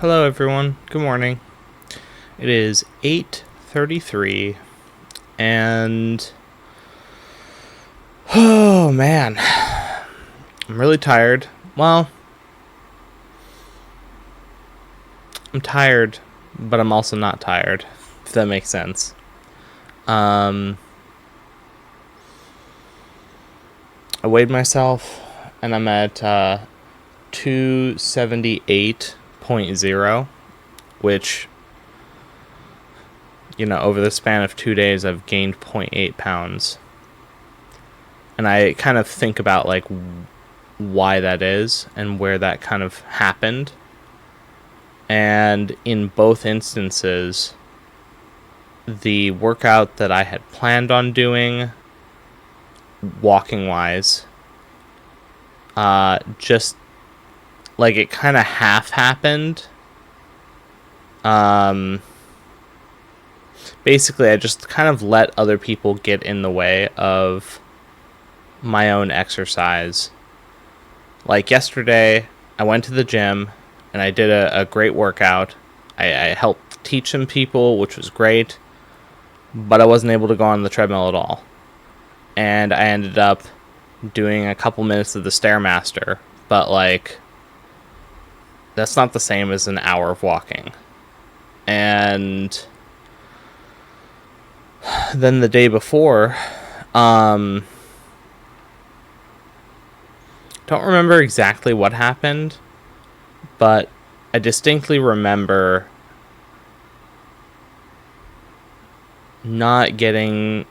Hello everyone, good morning. It is 8:33 and oh man, I'm really tired. Well, I'm tired, but I'm also not tired, if that makes sense. I weighed myself and I'm at 278.0, which, over the span of 2 days, I've gained 0.8 pounds. And I kind of think about, why that is and where that kind of happened. And in both instances, the workout that I had planned on doing, walking-wise, just, it kind of half happened. Basically, I just kind of let other people get in the way of my own exercise. Like yesterday, I went to the gym and I did a great workout. I helped teach some people, which was great, but I wasn't able to go on the treadmill at all. And I ended up doing a couple minutes of the Stairmaster, but that's not the same as an hour of walking. And then the day before, don't remember exactly what happened, but I distinctly remember not getting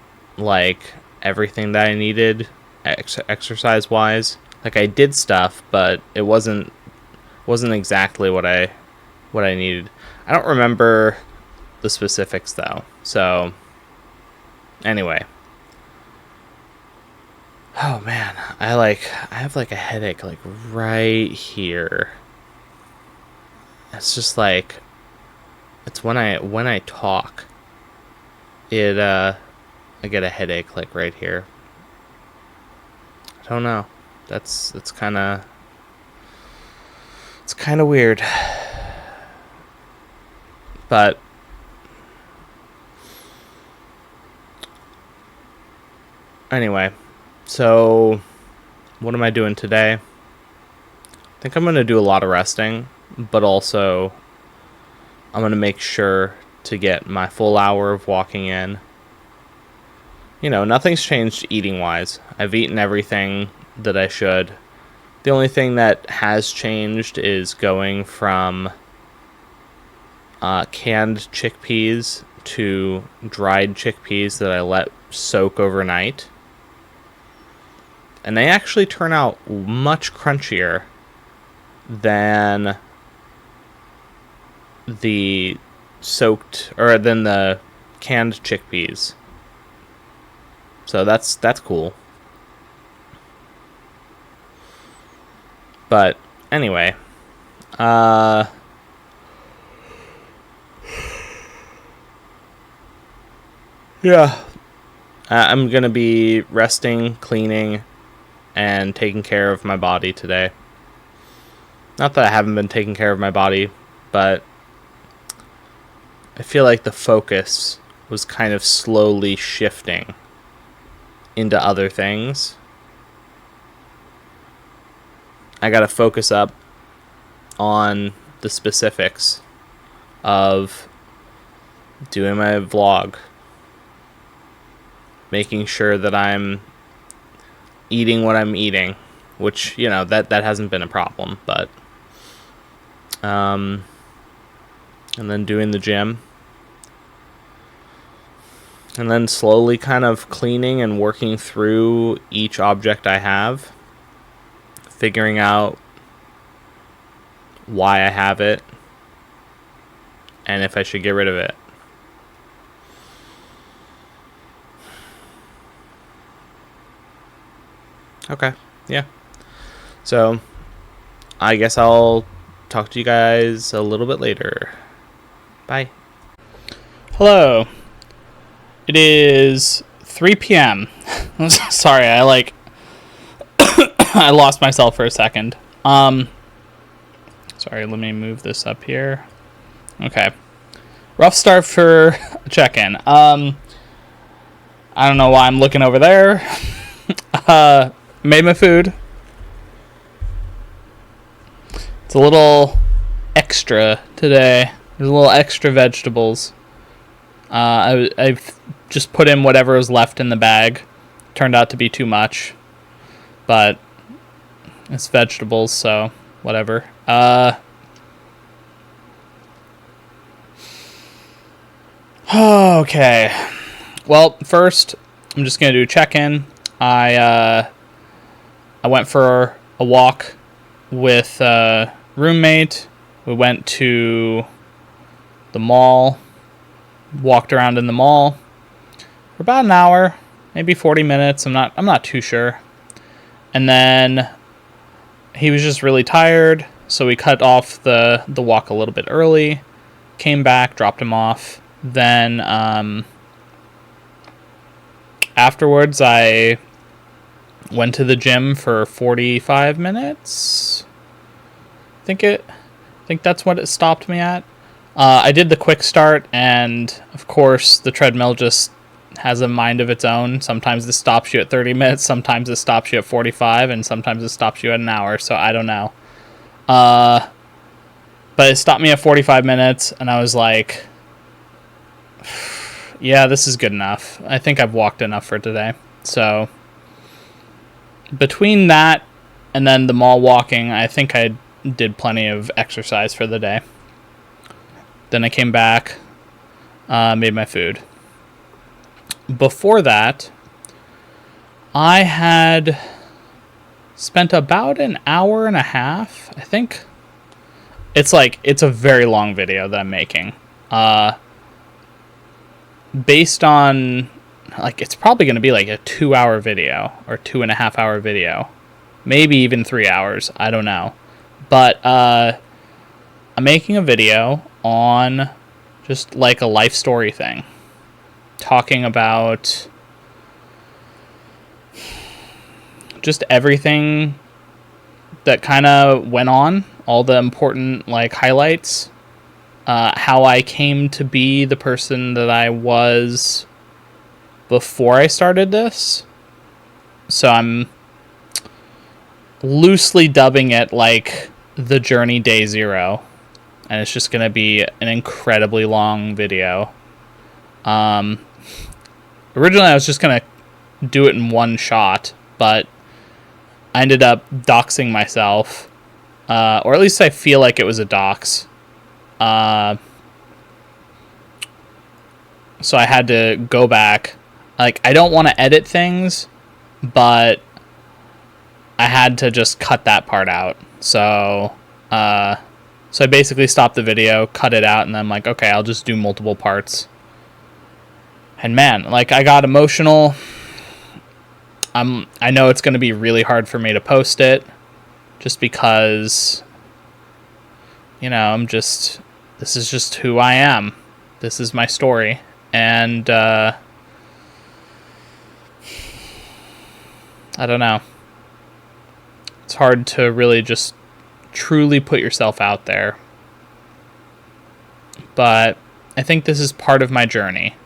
everything that I needed exercise wise. I did stuff, but it wasn't exactly what I needed. I don't remember the specifics though. So anyway. Oh man, I have a headache right here. It's just it's when I talk, I get a headache right here. I don't know. It's kind of weird. But anyway, so what am I doing today? I think I'm going to do a lot of resting, but also I'm going to make sure to get my full hour of walking in. Nothing's changed eating-wise. I've eaten everything that I should. The only thing that has changed is going from canned chickpeas to dried chickpeas that I let soak overnight. And they actually turn out much crunchier than the canned chickpeas. So that's cool. But anyway, yeah, I'm gonna be resting, cleaning, and taking care of my body today. Not that I haven't been taking care of my body, but I feel like the focus was kind of slowly shifting into other things. I gotta focus up on the specifics of doing my vlog, making sure that I'm eating what I'm eating, which, that hasn't been a problem, but and then doing the gym, and then slowly kind of cleaning and working through each object I have, figuring out why I have it and if I should get rid of it. Okay, yeah. So, I guess I'll talk to you guys a little bit later. Bye. Hello. It is 3 p.m. Sorry, I I lost myself for a second. Sorry, let me move this up here. Okay. Rough start for check-in. I don't know why I'm looking over there. Made my food. It's a little extra today. There's a little extra vegetables. I've just put in whatever was left in the bag. Turned out to be too much. But it's vegetables, so whatever. Okay. Well, first, I'm just going to do check-in. I went for a walk with a roommate. We went to the mall, walked around in the mall for about an hour, maybe 40 minutes. I'm not too sure. And then he was just really tired, so we cut off the walk a little bit early, came back, dropped him off. Then afterwards, I went to the gym for 45 minutes. I think that's what it stopped me at. I did the quick start, and of course, the treadmill just has a mind of its own. Sometimes it stops you at 30 minutes, sometimes it stops you at 45, and sometimes it stops you at an hour, so I don't know. But it stopped me at 45 minutes, and I was like, yeah, this is good enough. I think I've walked enough for today. So between that and then the mall walking, I think I did plenty of exercise for the day. Then I came back, made my food. Before that, I had spent about an hour and a half. I think it's a very long video that I'm making. Based on, it's probably going to be like a 2-hour video or 2.5-hour video, maybe even 3 hours. I don't know. But I'm making a video on just like a life story thing, talking about just everything that kind of went on, all the important highlights. How I came to be the person that I was before I started this. So I'm loosely dubbing it like the journey day 0. And it's just going to be an incredibly long video. Originally I was just going to do it in one shot, but I ended up doxing myself. Or at least I feel like it was a dox. So I had to go back. I don't want to edit things, but I had to just cut that part out. So I basically stopped the video, cut it out, and then I'm like, okay, I'll just do multiple parts. And man, I got emotional. I know it's going to be really hard for me to post it, just because, this is just who I am. This is my story. And, I don't know. It's hard to really just truly put yourself out there. But I think this is part of my journey.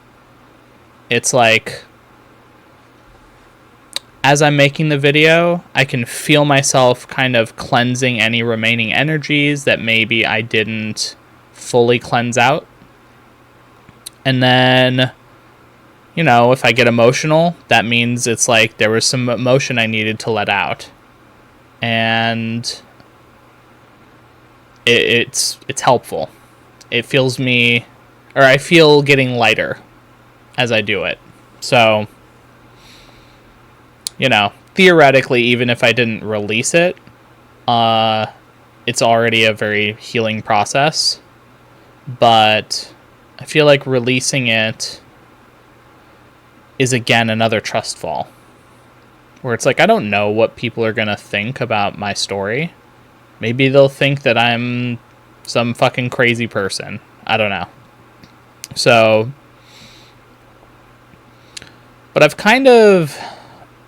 It's as I'm making the video, I can feel myself kind of cleansing any remaining energies that maybe I didn't fully cleanse out. And then, if I get emotional, that means it's there was some emotion I needed to let out. And it's helpful. It feels I feel getting lighter as I do it. So, theoretically, even if I didn't release it, it's already a very healing process. But I feel like releasing it is, again, another trust fall. Where it's I don't know what people are going to think about my story. Maybe they'll think that I'm some fucking crazy person. I don't know. So, but I've kind of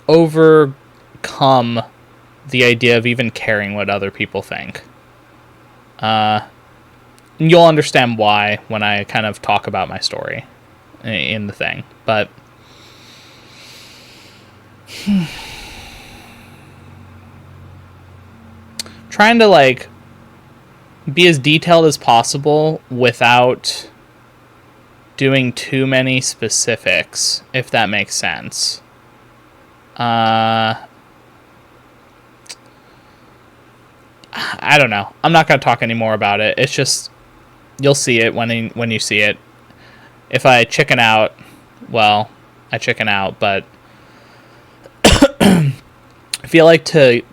overcome the idea of even caring what other people think. You'll understand why when I kind of talk about my story in the thing. But trying to like be as detailed as possible without doing too many specifics, if that makes sense. I don't know. I'm not going to talk any more about it. It's just, you'll see it when you see it. If I chicken out, well, I chicken out, but I feel like to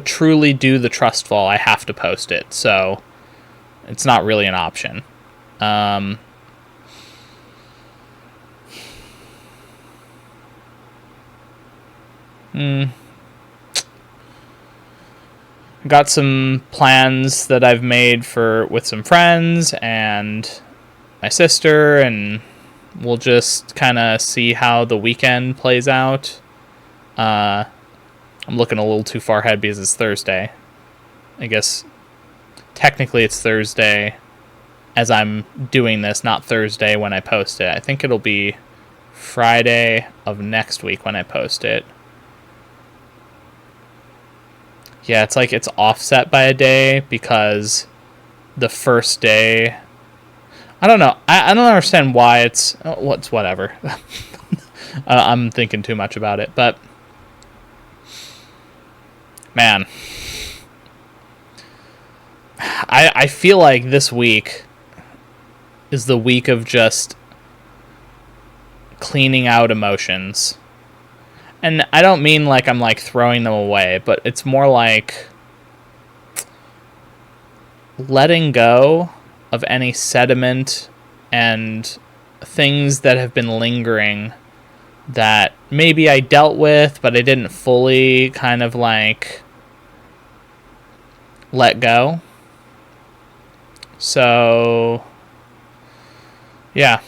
truly do the trust fall, I have to post it. So it's not really an option. Got some plans that I've made with some friends and my sister, and we'll just kind of see how the weekend plays out. I'm looking a little too far ahead because it's Thursday. I guess technically it's Thursday as I'm doing this, not Thursday when I post it. I think it'll be Friday of next week when I post it. Yeah, it's like it's offset by a day because the first day... I don't know. I don't understand why it's... whatever. I'm thinking too much about it, but... Man. I feel like this week is the week of just cleaning out emotions. And I don't mean like I'm like throwing them away, but it's more like letting go of any sediment and things that have been lingering that maybe I dealt with, but I didn't fully kind of like let go. So, yeah.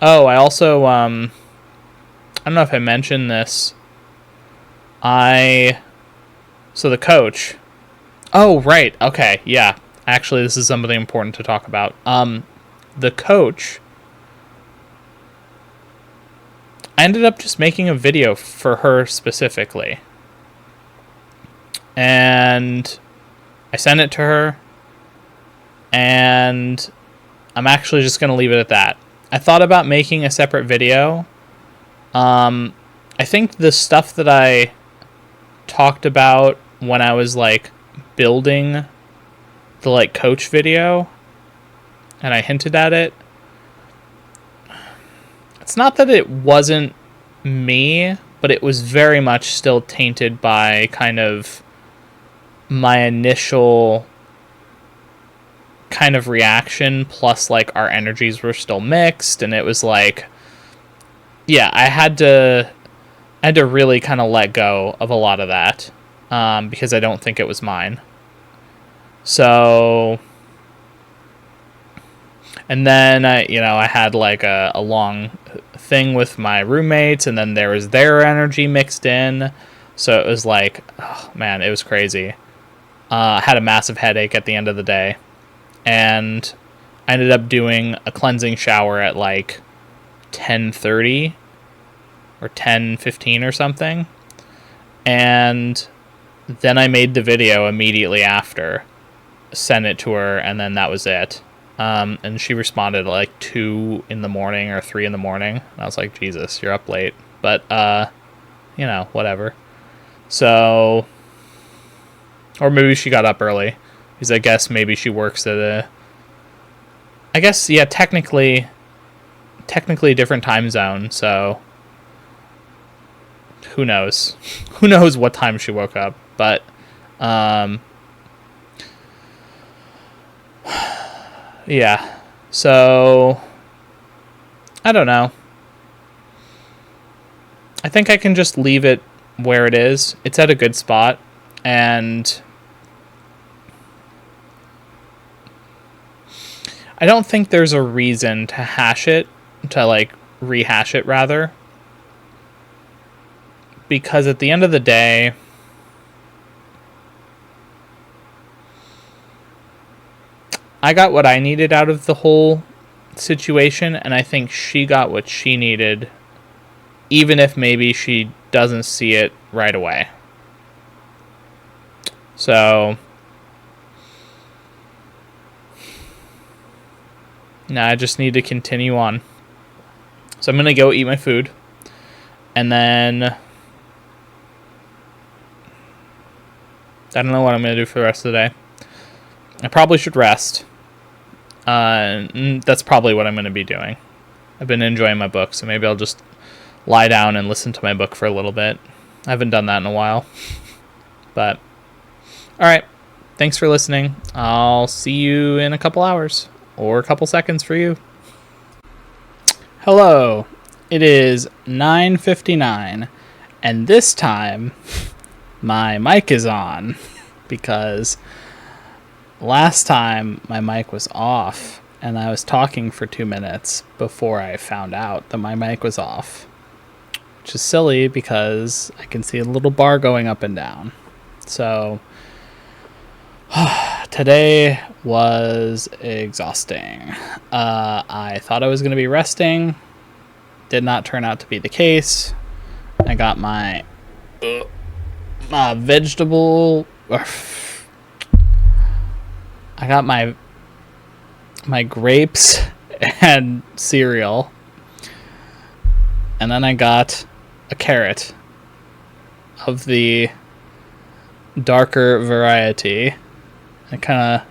Oh, I also, I don't know if I mentioned this. So the coach. Oh, right. Okay. Yeah. Actually, this is something important to talk about. The coach, I ended up just making a video for her specifically. And I sent it to her. And I'm actually just going to leave it at that. I thought about making a separate video. I think the stuff that I talked about when I was like building the like coach video and I hinted at it, it's not that it wasn't me, but it was very much still tainted by kind of my initial kind of reaction, plus like our energies were still mixed, and it was like, yeah, I had to really kind of let go of a lot of that, because I don't think it was mine. So, and then I had like a long thing with my roommates, and then there was their energy mixed in, so it was like, oh man, it was crazy. I had a massive headache at the end of the day, and I ended up doing a cleansing shower at like 10:30 or 10:15 or something, and then I made the video immediately after, sent it to her, and then that was it. And she responded at like 2 in the morning or 3 in the morning. And I was like, Jesus, you're up late. But, whatever. So, or maybe she got up early, because I guess maybe she works at technically a different time zone, so who knows? Who knows what time she woke up, but, yeah, so, I don't know. I think I can just leave it where it is. It's at a good spot, and I don't think there's a reason to rehash it rather. Because at the end of the day, I got what I needed out of the whole situation, and I think she got what she needed, even if maybe she doesn't see it right away. So now I just need to continue on. So I'm going to go eat my food, and then I don't know what I'm going to do for the rest of the day. I probably should rest. That's probably what I'm going to be doing. I've been enjoying my book, so maybe I'll just lie down and listen to my book for a little bit. I haven't done that in a while. But, alright. Thanks for listening. I'll see you in a couple hours. Or a couple seconds for you. Hello. It is 9:59. And this time, my mic is on. Because last time my mic was off. And I was talking for 2 minutes before I found out that my mic was off. Which is silly because I can see a little bar going up and down. So today was exhausting. I thought I was going to be resting. Did not turn out to be the case. I got my vegetable. I got my grapes and cereal. And then I got a carrot of the darker variety. I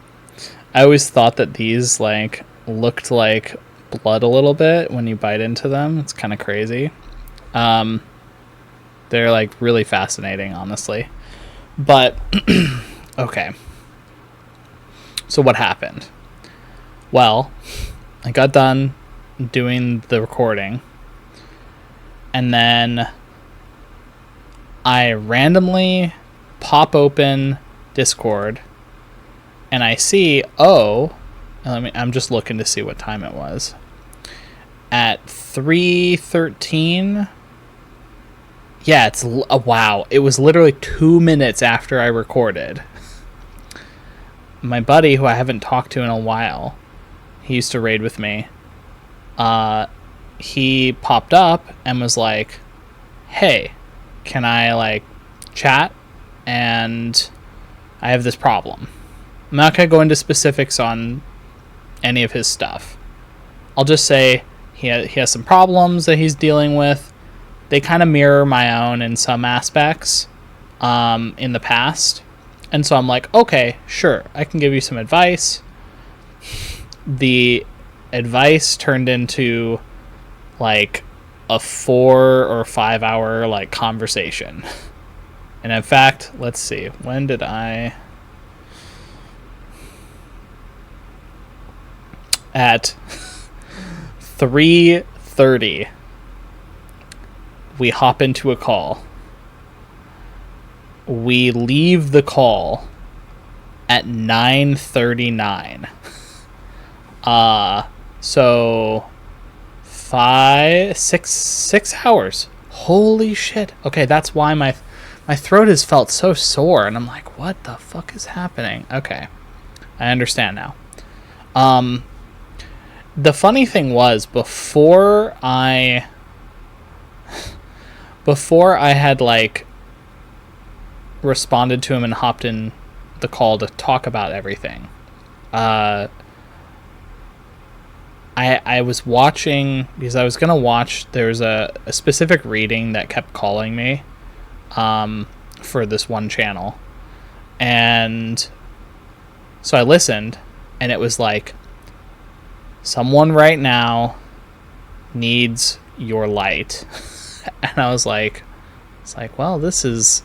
always thought that these like looked like blood a little bit when you bite into them. It's kind of crazy. They're like really fascinating, honestly. But okay. So what happened? Well, I got done doing the recording, and then I randomly pop open Discord, and I see, I'm just looking to see what time it was. At 3:13, yeah, wow, it was literally 2 minutes after I recorded. My buddy, who I haven't talked to in a while, he used to raid with me, he popped up and was like, hey, can I like chat? And I have this problem. I'm not going to go into specifics on any of his stuff. I'll just say he has some problems that he's dealing with. They kind of mirror my own in some aspects in the past. And so I'm like, okay, sure, I can give you some advice. The advice turned into like a 4 or 5 hour like conversation. And in fact, let's see, when did I... At 3:30, we hop into a call. We leave the call at 9:39. So 6 hours. Holy shit. Okay, that's why my throat has felt so sore, and I'm like, what the fuck is happening? Okay, I understand now. The funny thing was, before I had like responded to him and hopped in the call to talk about everything, I was watching, because I was gonna watch, there's a specific reading that kept calling me for this one channel, and so I listened, and it was like, someone right now needs your light. And I was like, well, this is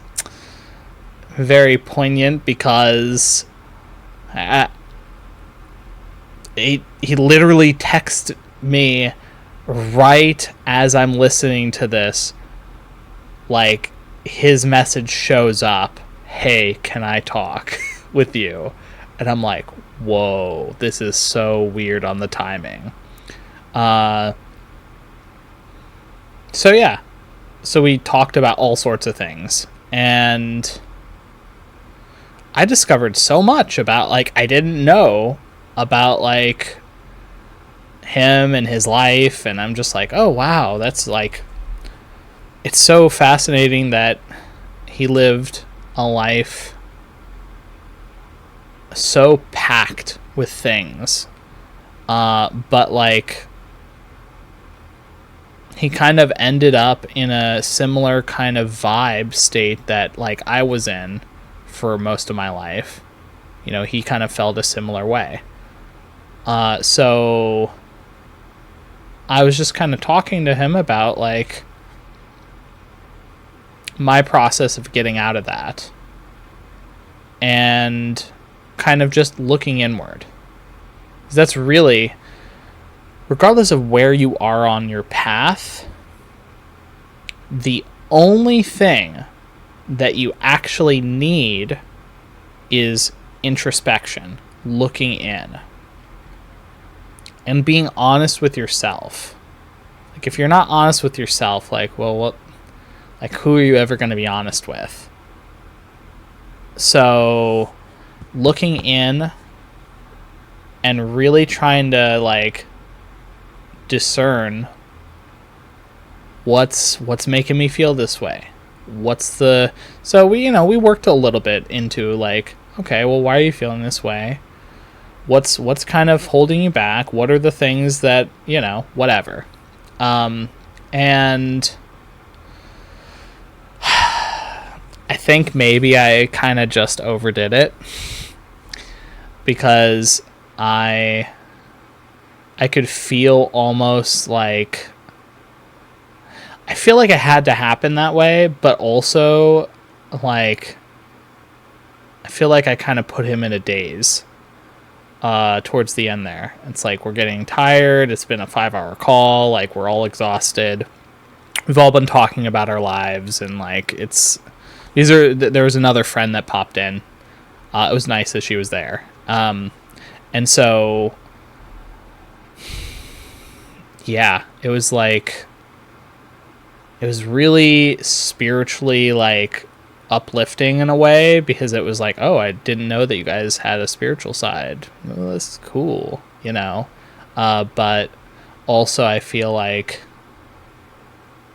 very poignant, because he literally texted me right as I'm listening to this. Like, his message shows up, hey, can I talk with you? And I'm like, whoa, this is so weird on the timing. So yeah. So we talked about all sorts of things. And I discovered so much about, like, I didn't know about like him and his life, and I'm just like, oh wow, that's like, it's so fascinating that he lived a life so packed with things, but like he kind of ended up in a similar kind of vibe state that like I was in for most of my life. You know, he kind of felt a similar way. So I was just kind of talking to him about like my process of getting out of that and kind of just looking inward. That's really, regardless of where you are on your path, the only thing that you actually need is introspection, looking in, and being honest with yourself. Like, if you're not honest with yourself, like, well, what, like, who are you ever going to be honest with? So, looking in and really trying to, like, discern what's making me feel this way. So we worked a little bit into like, okay, well, why are you feeling this way? What's kind of holding you back? What are the things that, whatever. And I think maybe I kind of just overdid it because I could feel almost like, I feel like it had to happen that way, but also like I feel like I kind of put him in a daze towards the end there. It's like we're getting tired. It's been a 5-hour call. Like, we're all exhausted. We've all been talking about our lives, and like there was another friend that popped in. It was nice that she was there. And so yeah, it was like, it was really spiritually like uplifting in a way, because it was like, oh, I didn't know that you guys had a spiritual side. Well, this is cool, but also I feel like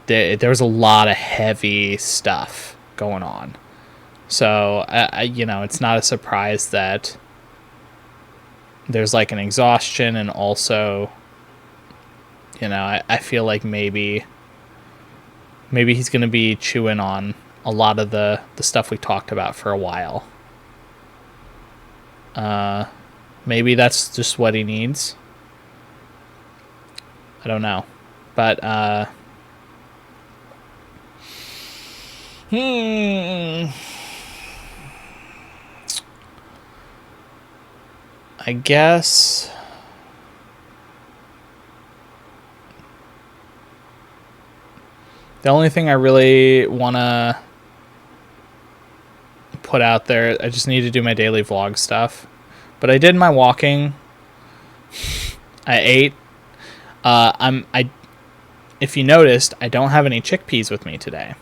there was a lot of heavy stuff going on. So I it's not a surprise that there's like an exhaustion, and also I feel like maybe he's going to be chewing on a lot of the stuff we talked about for a while. Maybe that's just what he needs. I don't know. But, I guess the only thing I really want to put out there, I just need to do my daily vlog stuff. But I did my walking. I ate. If you noticed, I don't have any chickpeas with me today.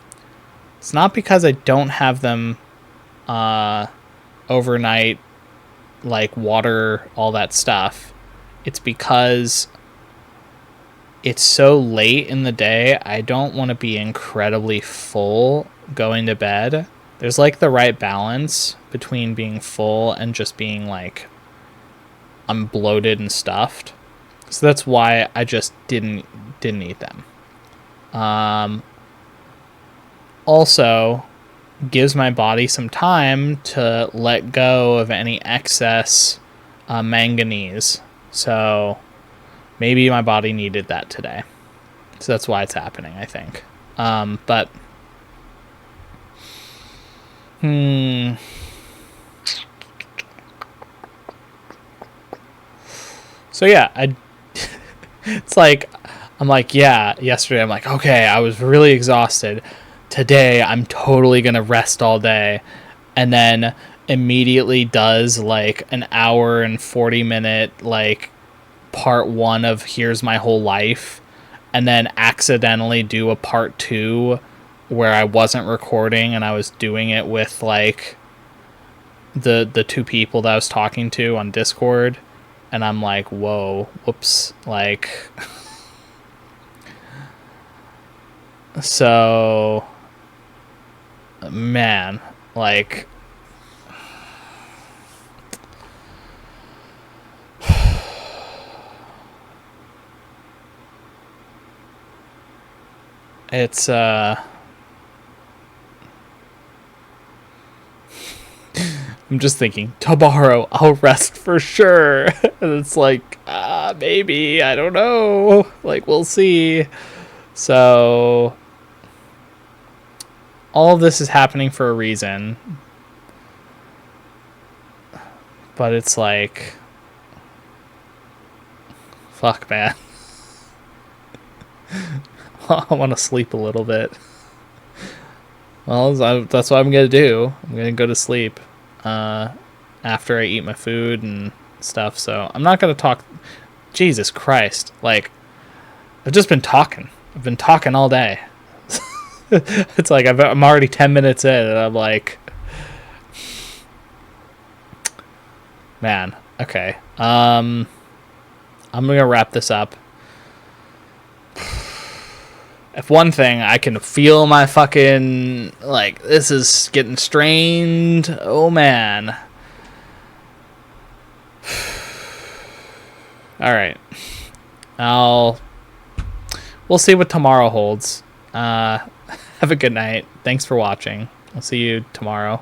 It's not because I don't have them overnight, like water, all that stuff. It's because it's so late in the day, I don't want to be incredibly full going to bed. There's like the right balance between being full and just being like, I'm bloated and stuffed. So that's why I just didn't eat them. Also gives my body some time to let go of any excess manganese. So maybe my body needed that today. So that's why it's happening, I think. But so yeah, it's like, I'm like, yeah, yesterday I'm like, okay, I was really exhausted. Today I'm totally gonna rest all day, and then immediately does like an hour and 40-minute like part 1 of Here's My Whole Life, and then accidentally do a part 2 where I wasn't recording and I was doing it with like the 2 people that I was talking to on Discord, and I'm like, whoa, whoops, like. So, man, like. It's I'm just thinking, tomorrow I'll rest for sure. And it's like, maybe, I don't know. Like, we'll see. So, all of this is happening for a reason. But it's like, fuck, man. I want to sleep a little bit. Well, that's what I'm going to do. I'm going to go to sleep after I eat my food and stuff. So I'm not going to talk. Jesus Christ. Like, I've just been talking. I've been talking all day. It's like I'm already 10 minutes in and I'm like, man, okay. I'm going to wrap this up. If one thing, I can feel my fucking, like, this is getting strained. Oh, man. All right. We'll see what tomorrow holds. Have a good night. Thanks for watching. I'll see you tomorrow.